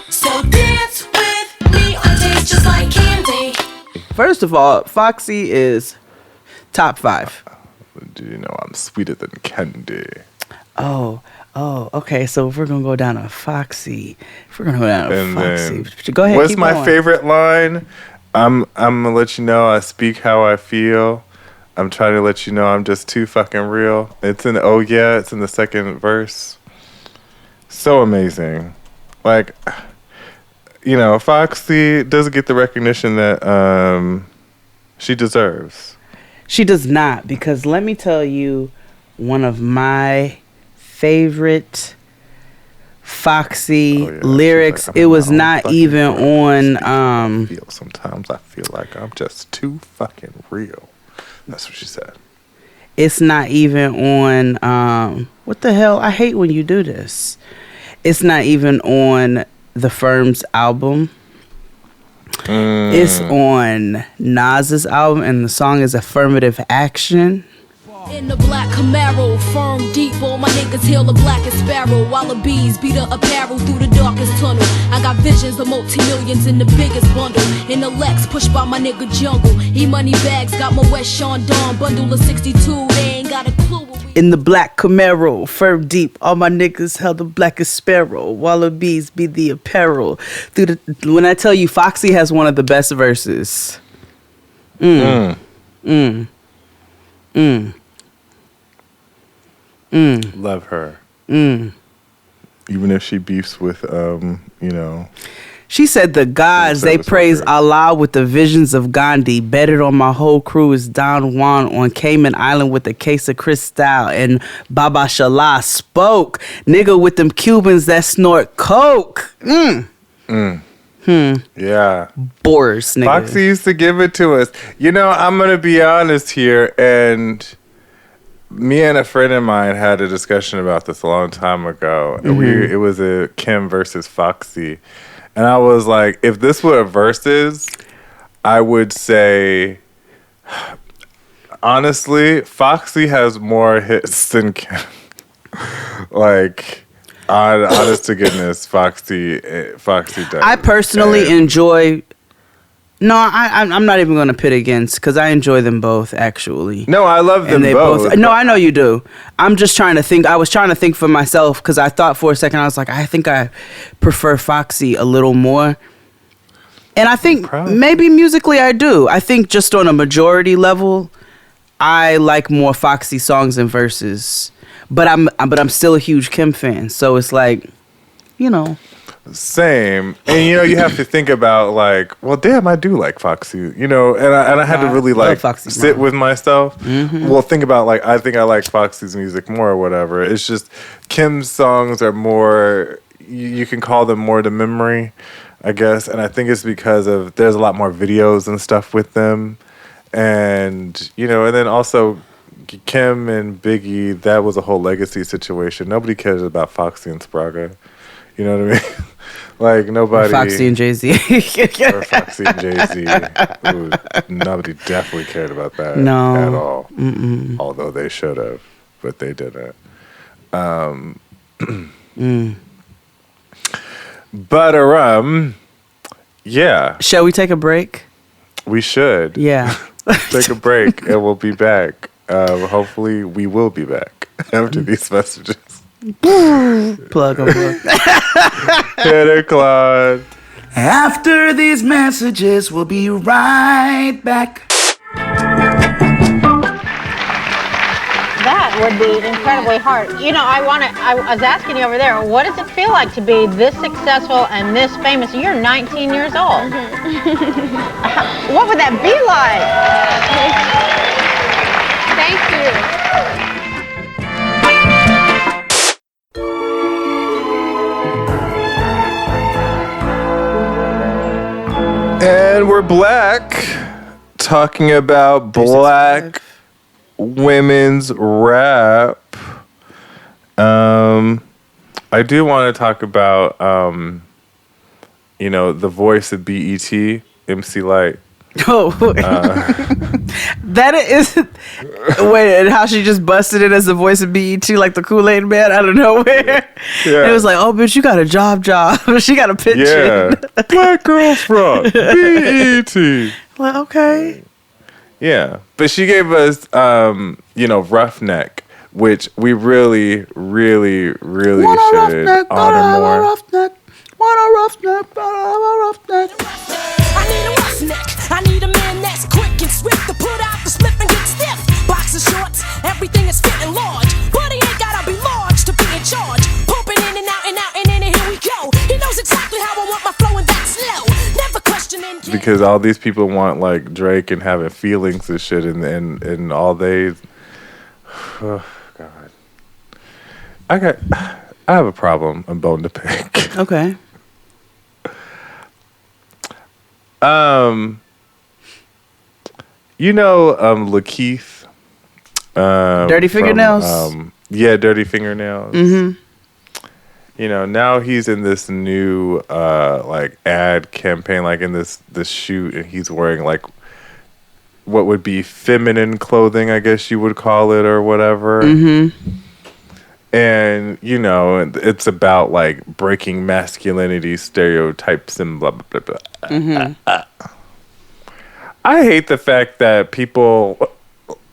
so dance with me. I taste just like candy. First of all, Foxy is top 5. Do you know I'm sweeter than candy? Oh, okay. So if we're gonna go down to Foxy, go ahead. What's keep my going. favorite line? I'm gonna let you know I speak how I feel. I'm trying to let you know I'm just too fucking real. It's in it's in the second verse. So amazing. Like, you know, Foxy doesn't get the recognition that she deserves. She does not, because let me tell you, one of my favorite Foxy lyrics. Like, it was not even on. Sometimes I feel like I'm just too fucking real. That's what she said. It's not even on. What the hell? I hate when you do this. It's not even on The Firm's album. It's on Nas's album, and the song is Affirmative Action. In the black Camaro, firm deep, all my niggas hail the blackest sparrow. Wallabies beat the apparel through the darkest tunnel. I got visions of multi-millions in the biggest bundle. In the Lex, pushed by my nigga Jungle. E-money bags, got my West Sean Dawn. Bundle of 62, they ain't got a clue. In the black Camaro, firm deep, all my niggas held the blackest sparrow. Wallabies be the apparel. When I tell you, Foxy has one of the best verses. Love her. Even if she beefs with, She said the gods, they praise Allah with the visions of Gandhi. Betted on my whole crew is Don Juan on Cayman Island with a case of Cristal. And Baba Shala spoke. Nigga with them Cubans that snort coke. Yeah. Boris, nigga. Foxy used to give it to us. You know, I'm going to be honest here, and me and a friend of mine had a discussion about this a long time ago. And it was a Kim versus Foxy. And I was like, if this were a versus, I would say, honestly, Foxy has more hits than Kim. Like, honest to goodness, Foxy does. I personally enjoy... No, I'm not even going to pit against, because I enjoy them both, actually. No, I love them both. No, I know you do. I'm just trying to think. I was trying to think for myself, because I thought for a second, I was like, I think I prefer Foxy a little more. And I think maybe musically I do. I think just on a majority level, I like more Foxy songs and verses. But I'm still a huge Kim fan, so it's like, you know... Same. And, you know, you have to think about, like, well, damn, I do like Foxy, you know, and I had to really, like, sit with myself. Well, think about, like, I think I like Foxy's music more or whatever. It's just Kim's songs are more, you can call them more to memory, I guess. And I think it's because of, there's a lot more videos and stuff with them. And, you know, and then also Kim and Biggie, that was a whole legacy situation. Nobody cares about Foxy and Spraga. You know what I mean? Like, nobody... Or Foxy and Jay-Z. Or Foxy and Jay-Z. Ooh, nobody definitely cared about that at all. Although they should have, but they didn't. But, yeah. Shall we take a break? We should. Yeah. Take a break, and we'll be back. Hopefully, we will be back after these messages. Plug them. Hit it, Claude. After these messages, we'll be right back. That would be incredibly hard. You know, I was asking you over there, what does it feel like to be this successful and this famous? You're 19 years old. What would that be like? Thank you. And we're black, talking about black women's rap. I do want to talk about, you know, the voice of BET, MC Lyte. Oh, that is... Wait, and how she just busted it as the voice of BET like the Kool-Aid Man out of nowhere. Yeah. It was like, oh, bitch, you got a job. She got a pitch. Yeah. Black Girls Rock, BET. Well, okay. Yeah. But she gave us, you know, Roughneck, which we really, really, really should honor more. Roughneck. I need a roughneck. I need a man that's quick and swift to put out the slip and get stiff. Boxer shorts, everything is fitting large. But he ain't gotta be large to be in charge. Pumping in and out and out and in and here we go. He knows exactly how I want my flow and that slow. Never questioning. Because all these people want like Drake and having feelings and shit, and all they. Oh God. I have a problem, a bone to pick. Okay. You know, Lakeith. Dirty Fingernails? Yeah, Dirty Fingernails. Mm-hmm. You know, now he's in this new, like, ad campaign, like in this shoot, and he's wearing, like, what would be feminine clothing, I guess you would call it, or whatever. Mm-hmm. And, you know, it's about, like, breaking masculinity stereotypes and blah, blah, blah, blah. Mm-hmm. I hate the fact that people,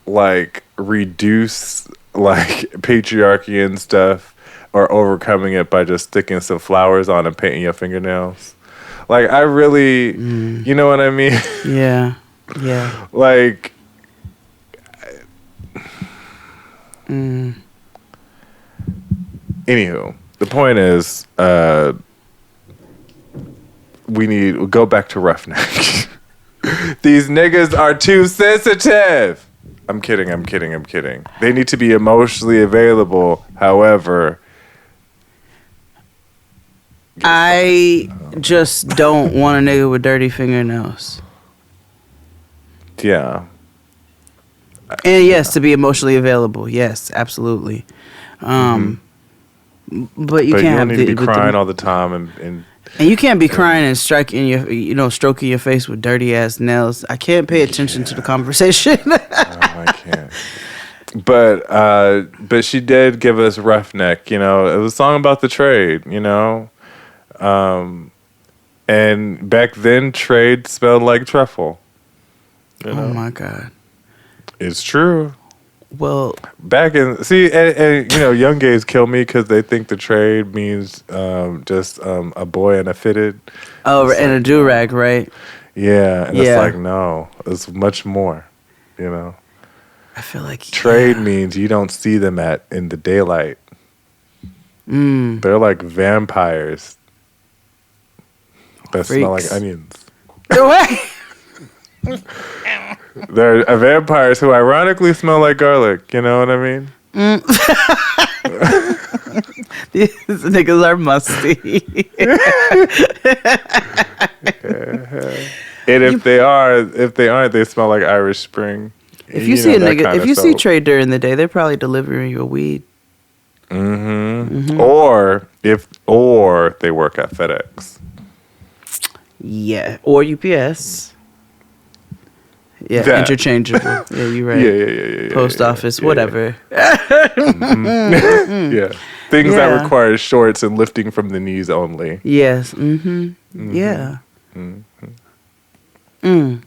like, reduce, like, patriarchy and stuff or overcoming it by just sticking some flowers on and painting your fingernails. Like, I really, you know what I mean? Yeah. Yeah. Like... Anywho, the point is, go back to Roughneck. These niggas are too sensitive. I'm kidding. They need to be emotionally available. However, I just don't want a nigga with dirty fingernails. Yeah. And yes, to be emotionally available. Yes, absolutely. But you can't don't need to be crying all the time and you can't be crying and stroking your face with dirty ass nails. I can't pay attention to the conversation. I can't. But she did give us Roughneck, It was a song about the trade, and back then trade smelled like truffle. Oh my God. It's true. Well, back in young gays kill me because they think the trade means just a boy and a fitted. Oh, and a do-rag, right? Yeah, and it's like, no, it's much more. I feel like trade means you don't see them in the daylight. They're like vampires that smell like onions. They're vampires who ironically smell like garlic. You know what I mean? These niggas are musty. And if they aren't, they smell like Irish Spring. If you see a nigga, if you see trade during the day, they're probably delivering you a weed. Or they work at FedEx. Yeah, or UPS. Yeah, interchangeable. Yeah, you're right. Yeah. Post office, whatever. Yeah. Things that require shorts and lifting from the knees only. Yes. Yeah. My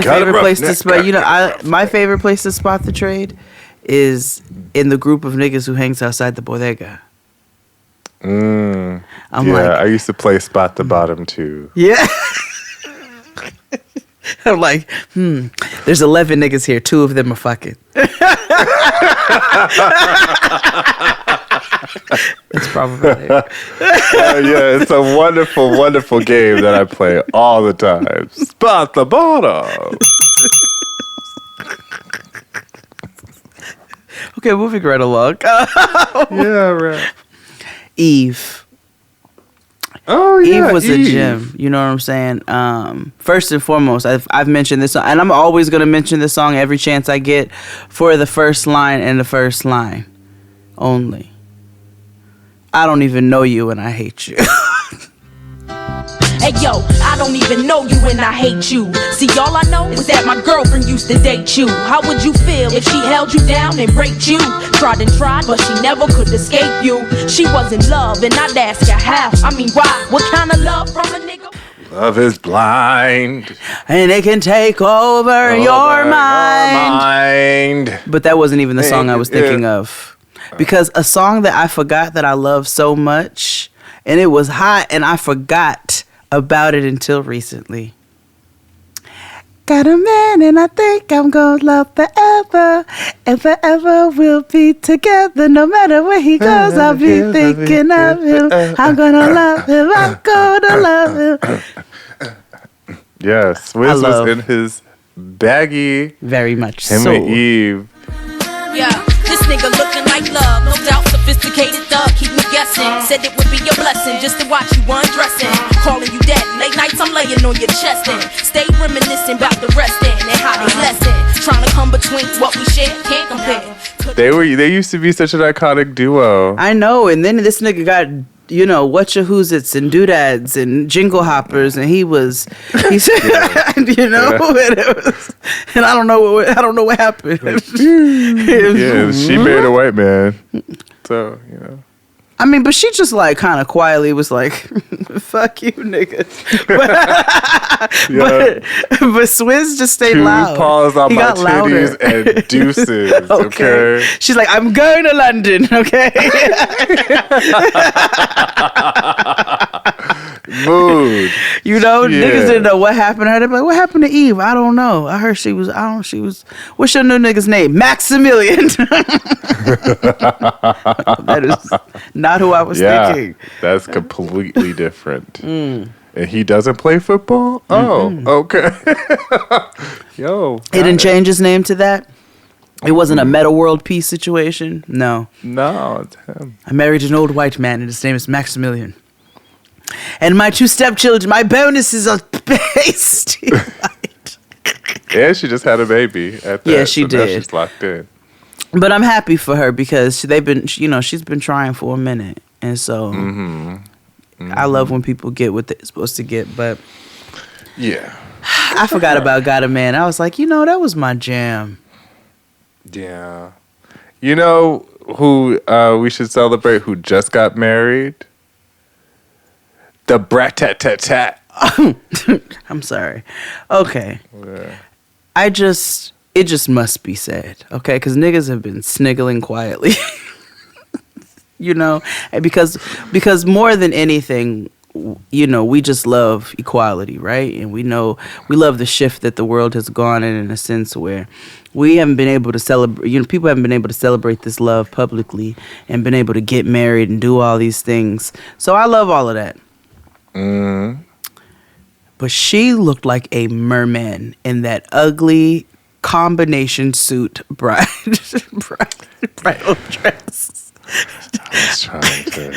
favorite place to spot. My favorite place to spot the trade is in the group of niggas who hangs outside the bodega. I used to play Spot the Bottom too. Yeah. I'm like, there's 11 niggas here. 2 of them are fucking. That's probably it. It's a wonderful, wonderful game that I play all the time. Spot the Bottom. Okay, moving right along. Right. Eve. Oh yeah, Eve was a gem. You know what I'm saying? First and foremost, I've mentioned this song, and I'm always gonna mention this song every chance I get for the first line and the first line only. I don't even know you and I hate you. Hey yo, I don't even know you and I hate you. See, all I know is that my girlfriend used to date you. How would you feel if she held you down and raped you? Tried and tried, but she never could escape you. She was in love and I'd ask her how. I mean, why? What kind of love from a nigga? Love is blind. And it can take over your mind. But that wasn't even the song I was thinking of. Because a song that I forgot that I love so much, and it was hot, and I forgot about it until recently. Got a man and I think I'm gonna love forever, and forever we'll be together. No matter where he goes, I'll be thinking of him. I'm gonna love him, I'm gonna love him. Yes, Wiz was in his baggy. Very much him so. and Eve. Yeah, this nigga looking like love, no doubt sophisticated thug, keep me guessing. Said it would be a blessing just to watch you undressing. Calling you daddy, late nights I'm laying on your chest and stay reminiscing about the resting and how they lesson. Trying to come between what we share, can't compare. They used to be such an iconic duo. I know, and then this nigga got whatcha-whoozits and doodads and jingle hoppers, and he said, and it was, and I don't know what happened. She married a white man, so I mean, but she just like kind of quietly was like, "Fuck you, nigga." but Swizz just stayed loud. Paws on he my got louder. titties and deuces. okay. She's like, "I'm going to London." Okay. Mood. Niggas didn't know what happened to her. They're like, "What happened to Eve?" I don't know. I heard she was. What's your new nigga's name? Maximilian. That is not who I was thinking. That's completely different. And he doesn't play football? Oh, okay. Yo. He didn't change his name to that? It wasn't a Meta World Peace situation? No. No, it's him. I married an old white man, and his name is Maximilian. And my 2 stepchildren, my bonuses are based. Yeah, she just had a baby at that. Yeah, she so now did. she's locked in. But I'm happy for her because they've been, she's been trying for a minute. And so I love when people get what they're supposed to get. But yeah, I forgot about Got a Man. I was like, that was my jam. Yeah. You know who we should celebrate who just got married? The Brat-Tat-Tat-Tat. I'm sorry. Okay. Yeah. It just must be said, okay? Because niggas have been sniggling quietly, and because more than anything, we just love equality, right? And we love the shift that the world has gone in a sense where we haven't been able to celebrate, people haven't been able to celebrate this love publicly and been able to get married and do all these things. So I love all of that. But she looked like a merman in that ugly combination suit bridal dress. I was trying to,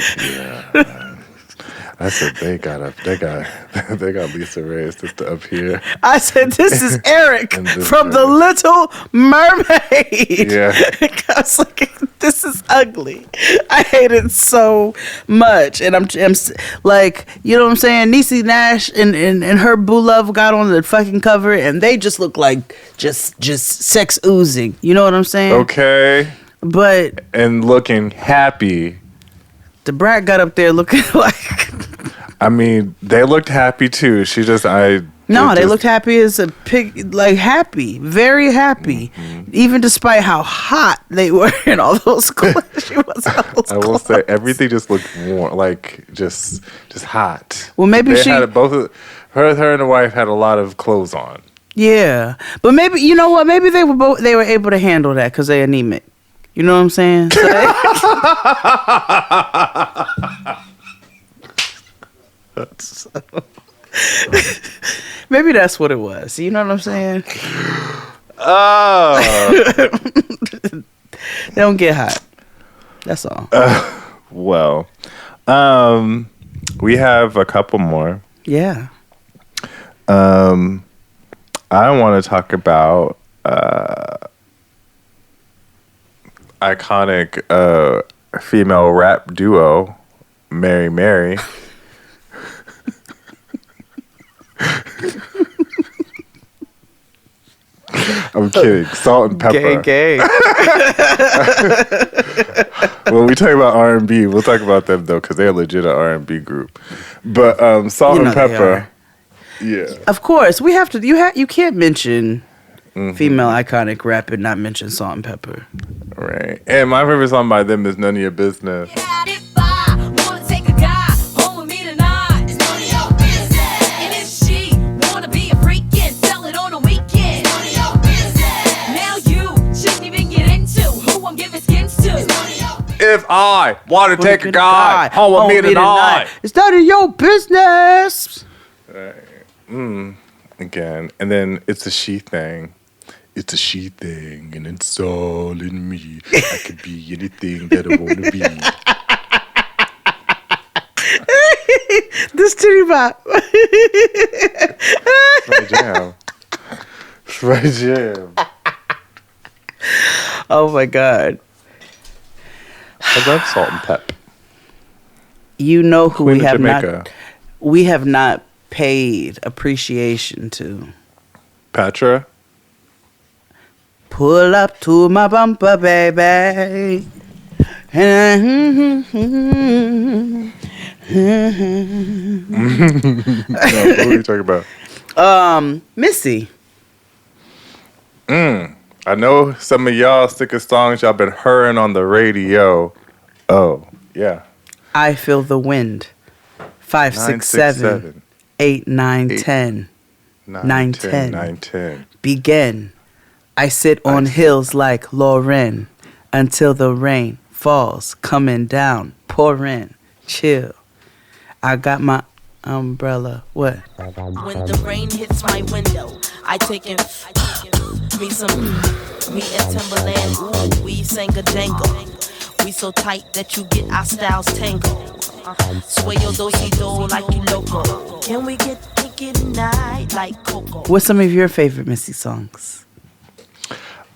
I said they got Lisa Ray sister up here. I said this is Eric this from The Little Mermaid. Yeah. I was like, this is ugly. I hate it so much, and I'm like, you know what I'm saying? Niecy Nash and her boo love got on the fucking cover, and they just look like just sex oozing. You know what I'm saying? Okay. But and looking happy. The brat got up there looking like. I mean, they looked happy too. They looked happy as a pig, like happy, very happy, even despite how hot they were in all those clothes. I will say everything just looked warm, like just hot. Well, maybe her and the wife had a lot of clothes on. Yeah, but maybe you know what? Maybe they were able to handle that because they anemic. You know what I'm saying? Maybe that's what it was. You know what I'm saying? Oh. They don't get hot. That's all. Well, we have a couple more. Yeah. I want to talk about iconic female rap duo, Mary Mary. I'm kidding. Salt and Pepper. Gay. When we talk about R&B, we'll talk about them though, because they're legit an R&B group. But Salt and Pepper, yeah. Of course, we have to. You can't mention female iconic rap and not mention Salt and Pepper. Right. And my favorite song by them is None of Your Business. If I want to take a guy home with me tonight, it's none of your business. Right. Again, and then it's a she thing. It's a she thing, and it's all in me. I could be anything that I want to be. This titty bop. It's my jam. It's my jam. Oh my God. I love Salt and Pep. You know who Queen we have Jamaica. not. We have not paid appreciation to. Patra. Pull up to my bumper, baby. No, what are you talking about? Missy. I know some of y'all sick of songs y'all been hearing on the radio. Oh, yeah. I Feel the Wind. 5, 6, 7, 8, 9, 10. 9, 10. 9, 10. Begin. I sit on hills like Lauren until the rain falls, coming down, pouring, chill. I got my umbrella. What? When the rain hits my window, I take in me and Timberland. Ooh, we sang a jangle. We so tight that you get our styles tangled. Sway your do-si-do like you loco. Can we get kinky tonight like Coco? What's some of your favorite Missy songs?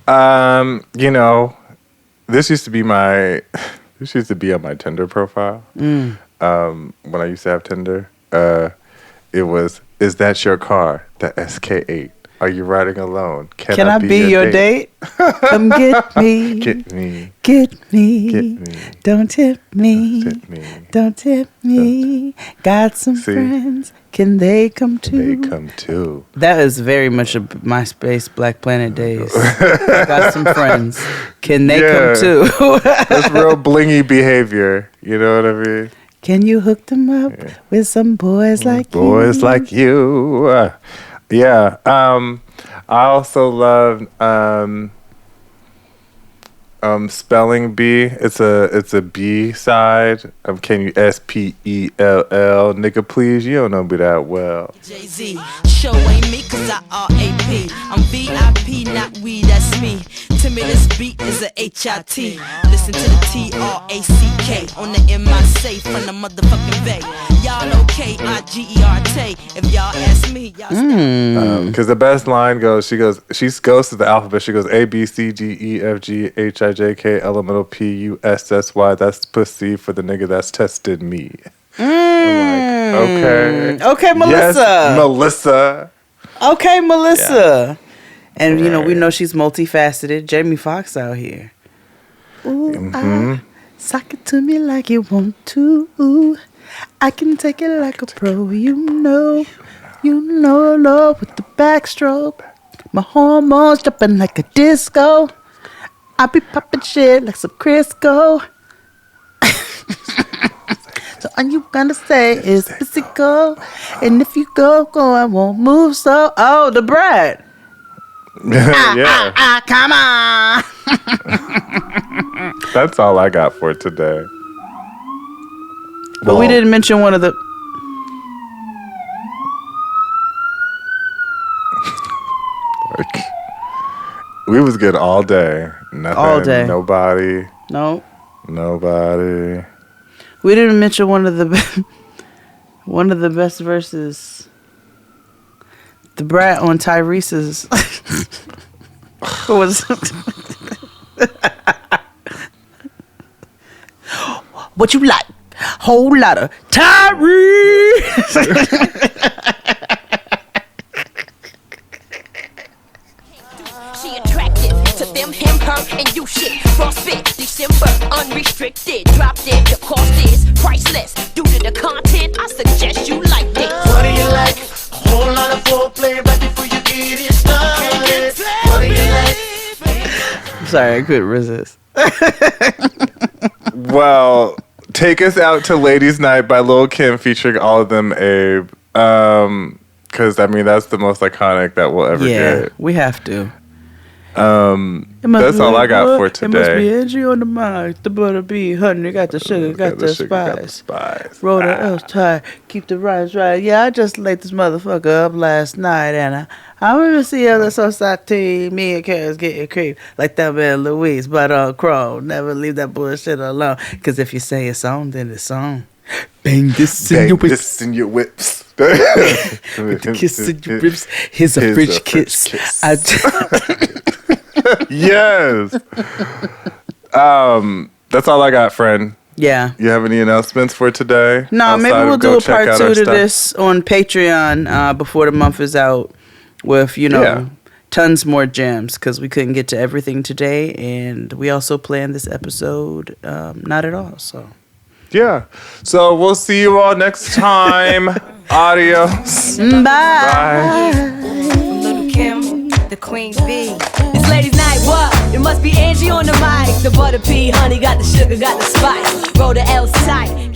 You know, this used to be on my Tinder profile. When I used to have Tinder, it was, is that your car? The SK8. Are you riding alone? Can I be your date? Come get me. Get me. Get me. Get me. Don't tip me. Don't tip me. Don't tip me. Got some friends. Can they come too? They come too. That is very much a MySpace Black Planet days. Got some friends. Can they come too? That's real blingy behavior. You know what I mean? Can you hook them up with some boys like you? Boys like you. Yeah. I also love Spelling Bee. It's a B side. Can you SPELL? Nigga, please, you don't know me that well. Jay-Z, show ain't me cause I R.A.P. I'm VIP, not we, that's me. Timid, this beat is a H-I-T. Listen to the T-R-A-C-K on the M.I. safe from the motherfucking bay. Y'all okay, I-G-E-R-T. If y'all ask me, y'all because the best line goes to the alphabet. She goes A, B, C, D, E, F, G, H, I, J, K, L, M, N, O, P, U, S, S, Y. That's pussy for the nigga that's tested me. I'm like, okay. Okay, Melissa. Yes, Melissa. Okay, Melissa. Yeah. And, you know, we know she's multifaceted. Jamie Foxx out here. Ooh, sock it to me like you want to. Ooh, I can take it like a pro. You know, Lord, with the backstroke. My hormones jumping like a disco. I be popping shit like some Crisco. So all you gonna say is physical. And if you go, I won't move so. Oh, the Brat. Yeah. Come on. That's all I got for today. But we didn't mention one of the... We was good all day. Nothing. All day. Nobody. No. Nobody. We didn't mention one of the best verses. The Brat on Tyrese's. What was what you like? Whole lot of Tyrese. She attractive to them, him, her, and you shit. Frostbit, December, unrestricted. Drop dead, the cost is priceless. Due to the content, I suggest you like this. What do you like? A whole lot of foreplay right before you get it started. What do you like? I'm sorry, I couldn't resist. Well, take us out to Ladies Night by Lil' Kim featuring all of them, Abe. Because, I mean, that's the most iconic that we'll ever get. We have to. That's all I got for today. It must be Angie on the mic, the butter bee, honey, got the sugar, got the spice. Roll the L's tight, keep the rhymes right. Yeah, I just laid this motherfucker up last night, and I want to see other society, me and Karis getting creep like that man Louise, but on Chrome, never leave that bullshit alone. Because if you say it's on, then it's on. Bang this in your whips. This in your whips. With the kiss in your ribs, here's a French kiss. Yes. That's all I got, friend. Yeah. You have any announcements for today? No, maybe we'll do a part 2 to this on Patreon before the month is out with, tons more gems because we couldn't get to everything today. And we also planned this episode not at all. So. Yeah. So we'll see you all next time. Adios. Bye. Bye. Little Kim, the queen bee. It's ladies' night, what? It must be Angie on the mic. The butter pea, honey, got the sugar, got the spice. Roll the L's tight.